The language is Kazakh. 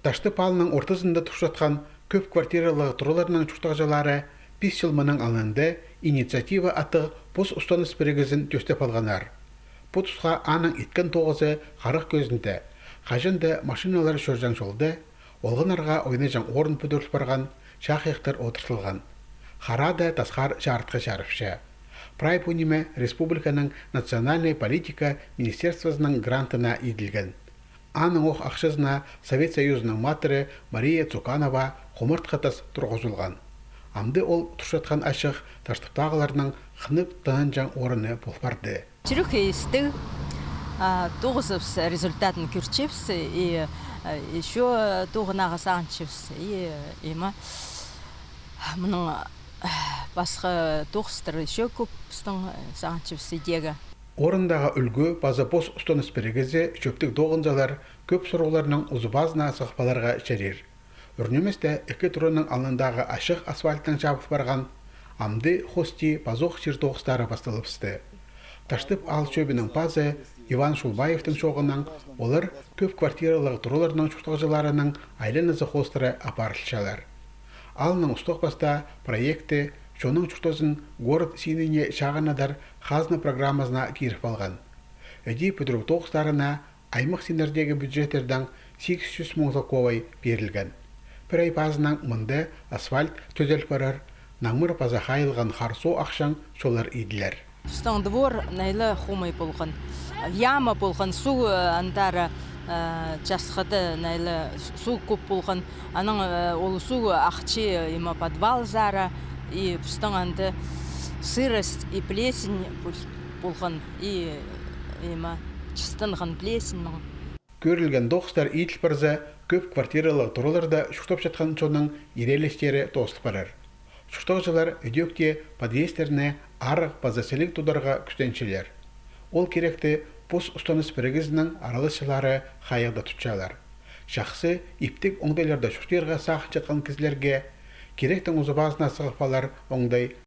Ташты палының ортасында тұршатқан көп квартиралы тұруларының чуктагжалары 5 жыл мұның алынды инициатива аты пос ұстаныс бірігізін төстеп алғанар. Бұл тұсқа аның еткен тоғызы қарық көзінде, қажынды машиналар шөржан жолды, олғынарға ойнайжан орын пөдіріп барған, шақиқтар отырсылған. Харада тасқар жарытқы жарыпшы. Прайпуниме республиканың национальный политика министерствосының грантына еділген. Аның оқ ақшызына Совет Союзының матыры Мария Цуканова қомырт қатас тұрғызылған. Амды ол тұршатқан ашық таштықтағыларының қынып таңынжан орыны болпарды. Чирюх исты, тоғызывс результатын күрчевс, и еще тоғынағы сағанчевс, и има мұның басқа тоғыстыр еще көпстің сағанчевс идега. Орындағы үлгі база пос ұстаныс бірігізі шөптік доғынзалар көп сұрғыларының ұзыбазына сықпаларға шәрер. Үрнеместе екі тұрының алындағы ашық асфальттың жабып барған амды хости базоқ жертоғыстары басталыпсты. Таштып ал шөбінің базы Иван Шулбаевтың шоғынан олар көп квартиралық тұруларының чуқтағжыларының айлынызы хостыры апарылшалар. Алының ұстық баста проекты Шоның чуқтазын город синене шағанадар қазны программазына киріп алған. Өді пөдірік тоғыстарына аймық синердегі бюджеттердің 800 мың заковай берілген. Бір ай базынан мұнды асфальт төзел барар, наңмыр база қайылған қарсу ақшан шолар еділер. Стан двор найлы хумай болған. Яма болған, су андары жасқыды найлы су көп болған. Аның ол су ақчы има подвал зара. И пустаңанды сырость и плесень болған, и чыстынған плесень. Көрілген доғыстар етіл барза көп квартиралы тұруларда шуқтап жатқан соның ерелестері тоғыстық барар. Шуқтағжылар өдекте подъездеріне арық базаселік тұдарға күстеншелер. Ол керекті пос ұстаныс бірігізінің аралысшылары қайығда тұтшалар. Шақсы иптік оңдайларда шуқтерға сақын жатқан кізлерге керектің ұзы базына сығыпалар оңдай